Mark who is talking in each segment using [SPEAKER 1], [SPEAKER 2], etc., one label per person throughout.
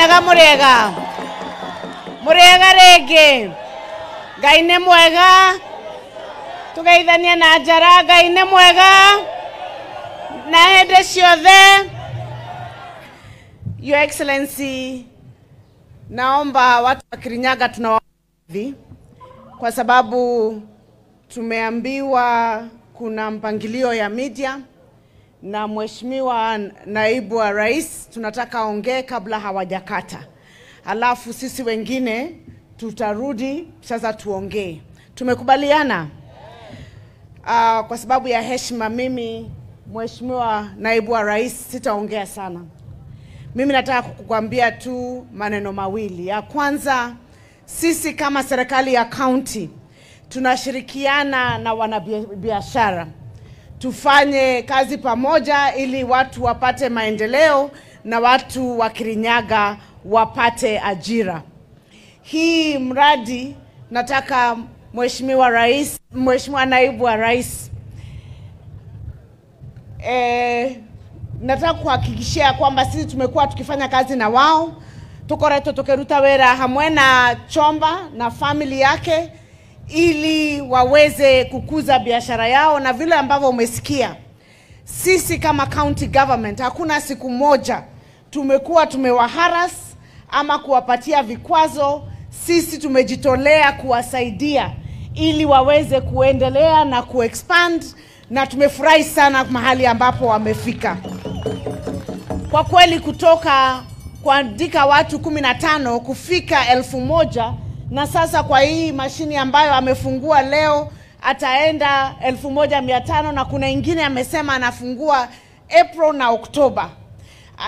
[SPEAKER 1] Kirinyaga murega rege gaine mwega tugeithania na njara gaine mwega na hende ciothe. Your Excellency, naomba watu wa Kirinyaga tunawaadhi kwa sababu tumeambiwa kuna mpangilio ya media na Mheshimiwa Naibu wa Rais tunataka ongee kabla hawajakata. Alafu sisi wengine tutarudi sasa tuongee. Tumekubaliana? Kwa sababu ya heshima mimi Mheshimiwa Naibu wa Rais sitaongea sana. Mimi nataka kukuambia tu maneno mawili. Ya kwanza, sisi kama serikali ya county tunashirikiana na wanabiashara. Tufanye kazi pamoja ili watu wapate maendeleo na watu wa Kirinyaga wapate ajira. Hii mradi nataka Mheshimiwa Naibu wa Rais nataka kuhakikishia kwamba sisi tumekuwa tukifanya kazi na wao. Tukoreto tukeruta wera hamwe na Chomba na family yake ili waweze kukuza biashara yao, na vile ambavyo umesikia sisi kama county government hakuna siku moja tumekuwa tumewaharas ama kuwapatia vikwazo. Sisi tumejitolea kuwasaidia ili waweze kuendelea na kuexpand, na tumefurahi sana mahali ambapo wamefika. Kwa kweli kutoka kuandika watu 15 kufika 1000, na sasa kwa hii mashini ambayo amefungua leo ataenda 1500, na kuna ingine amesema anafungua April na Oktoba.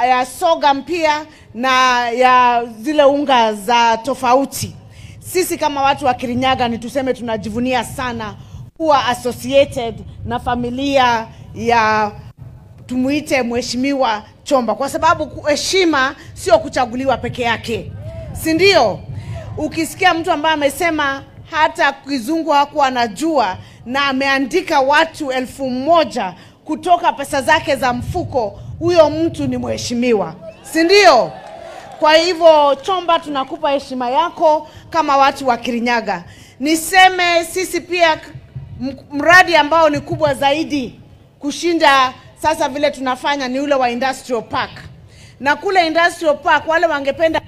[SPEAKER 1] Ya soga mpia na ya zile unga za tofauti. Sisi kama watu wa Kirinyaga ni tuseme tunajivunia sana kuwa associated na familia ya tumuite Mheshimiwa Chomba, kwa sababu heshima sio kuchaguliwa peke yake. Si ndio? Ukisikia mtu ambaye amesema hata kizungu hakuwa anajua na ameandika watu 1000 kutoka pesa zake za mfuko, huyo mtu ni mheshimiwa. Si ndio? Kwa hivyo Chomba, tunakupa heshima yako kama watu wa Kirinyaga. Niseme sisi pia mradi ambao ni kubwa zaidi kushinda sasa vile tunafanya ni ule wa Industrial Park. Na kule Industrial Park wale wangependa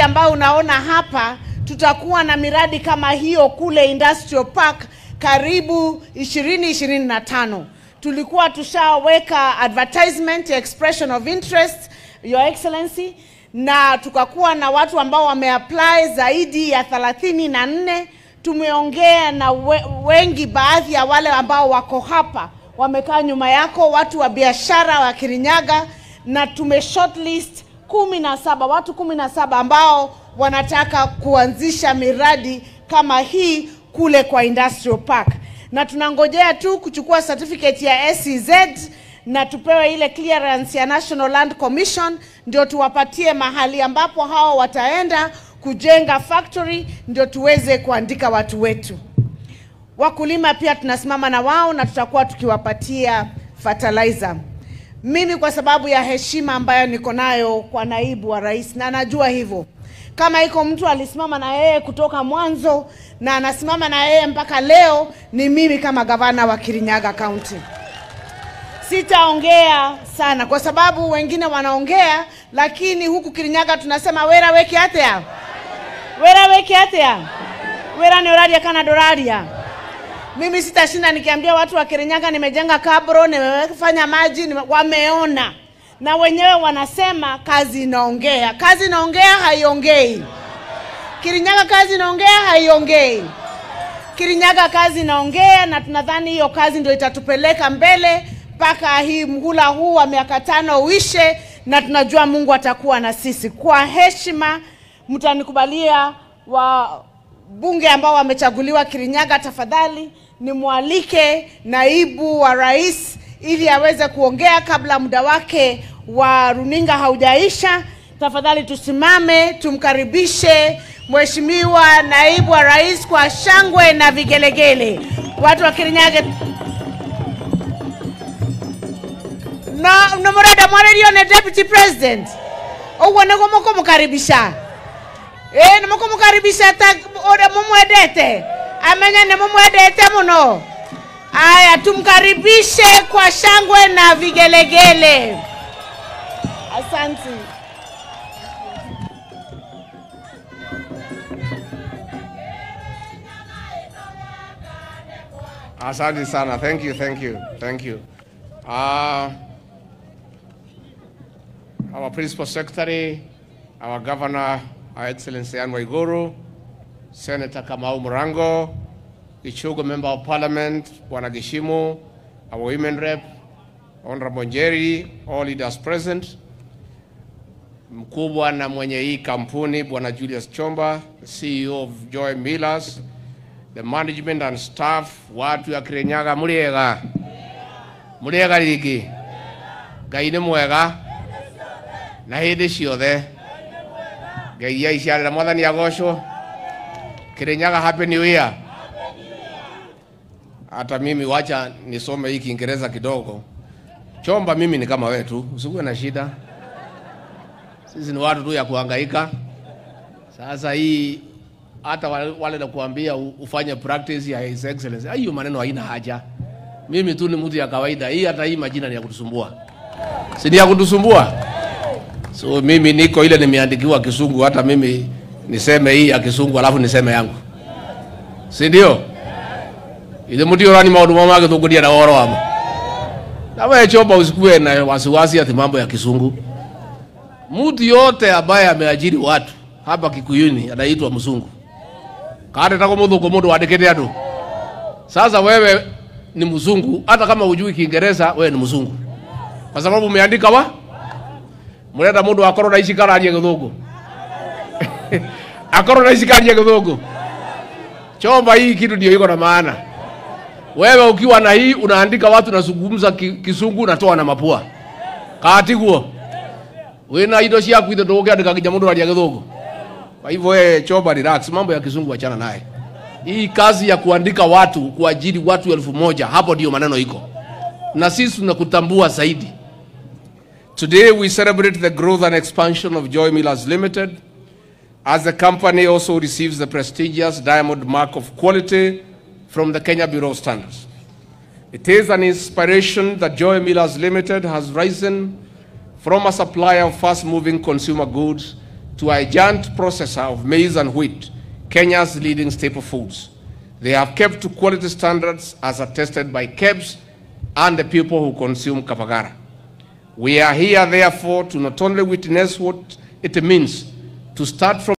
[SPEAKER 1] ambao unaona hapa, tutakuwa na miradi kama hiyo kule Industrial Park karibu 2025. Tulikuwa tushaweka advertisement, expression of interest, Your Excellency, na tukakuwa na watu ambao wameapply zaidi ya 34. Tumeongea na wengi, baadhi ya wale ambao wako hapa wamekaa nyuma yako, watu wa biashara wa Kirinyaga, na tume shortlist 17, watu 17 ambao wanataka kuanzisha miradi kama hii kule kwa Industrial Park. Na tunangojea tu kuchukua certificate ya SEZ na tupewe ile clearance ya National Land Commission ndio tuwapatie mahali ambapo hao wataenda kujenga factory, ndio tuweze kuandika watu wetu. Wakulima pia tunasimama na wao na tutakuwa tukiwapatia fertilizer. Mimi kwa sababu ya heshima ambayo niko nayo kwa Naibu wa Rais, na najua hivyo, kama iko mtu alisimama na yeye kutoka mwanzo na anasimama na yeye mpaka leo, ni mimi kama gavana wa Kirinyaga County. Sitaongea sana kwa sababu wengine wanaongea, lakini huku Kirinyaga tunasema wera weki atea. Wera weki atea. Wera ni oraria kana doraria. Mimi sitashinda nikiambia watu wa Kirinyaga nimejenga kabro, nimefanya maji, wameona. Na wenyewe wanasema kazi inaongea. Kazi inaongea haiongei. Kirinyaga kazi inaongea haiongei. Kirinyaga kazi inaongea, na tunadhani hiyo kazi ndio itatupeleka mbele mpaka hii mhula huu wa miaka 5 uishe, na tunajua Mungu atakuwa na sisi. Kwa heshima mtanikubalia wa bunge ambao wamechaguliwa Kirinyaga, tafadhali nimwalike Naibu wa Rais ili aweze kuongea kabla muda wake wa runinga haujaisha. Tafadhali tusimame tumkaribishe Mheshimiwa Naibu wa Rais kwa shangwe na vigelegele. Watu wa Kirinyaga na murada mwarerio na Deputy President. Owo nego moko mukaribisha. Nimo mukaribisha ta ore mumwedete. Amenya ne mumwedete muno. Aya, tumkaribishe kwa shangwe na vigelegele. Asante.
[SPEAKER 2] Asante sana. Thank you. Our Principal Secretary, our Governor, Our Excellency Gavana Waiguru, Senator Kamau Murango, Ichugo Member of Parliament, Bwana Gishimu, our Women Rep, Honorable Njeri, all leaders present, mkubwa na mwenye hii kampuni, Bwana Julius Chomba, the CEO of Joy Millers, the management and staff, watu ya kirinyanga muliega. Muliega ligi. Gaine mwega. Na hidi ciothe. Ngai ya iciarira mwathani agocwo. Kirinyanga happy new year. Hata mimi wacha nisome hii Kiingereza kidogo. Chomba mimi ni kama wewe tu, usikuwe na shida. Sisi ni watu tu ya kuhangaika. Sasa hii hata wale na kuambia ufanye practice ya His Excellency. Hiyo maneno haina haja. Mimi tu ni mtu ya kawaida. Hii hata hii majina ni ya kutusumbua. Si ni ya kutusumbua? So mimi niko ile nimeandikiwa Kisungu, hata mimi niseme hii ya Kisungu alafu niseme yangu. Si ndio? Ile mtu yorani maundu mamake thukudia na woro ama. Na wewe Chomba usikue na wasiwasi ati mambo ya Kisungu. Mtu yote ambaye ameajiri watu hapa Kikuyuni anaitwa mzungu. Kade tako muthuku mundu wandikite andu. Sasa wewe ni mzungu, hata kama hujui Kiingereza wewe ni mzungu. Kwa sababu umeandika wa? Murenda mundu akorwo na ishikararie githungu. Akorwo na ishikararie githungu. Chomba hii kitu ndio iko na maana. Wewe ukiwa na hii unaandika watu nazungumza Kisungu unatoa na mapua. Kaatiguo. Wena indo cia kwithe ndugiandika kinya mundu aria githungu. Kwa hivyo wewe Chomba relax, mambo ya Kisungu achana naye. Hii kazi ya kuandika watu, kuajiri watu 1000, hapo ndio maneno iko. Na sisi tunakutambua zaidi. Today we celebrate the growth and expansion of Joy Millers Limited, as the company also receives the prestigious Diamond Mark of Quality from the Kenya Bureau of Standards. It is an inspiration that Joy Millers Limited has risen from a supplier of fast-moving consumer goods to a giant processor of maize and wheat, Kenya's leading staple foods. They have kept to quality standards as attested by KEBS and the people who consume Kapagara. We are here, therefore, to not only witness what it means to start from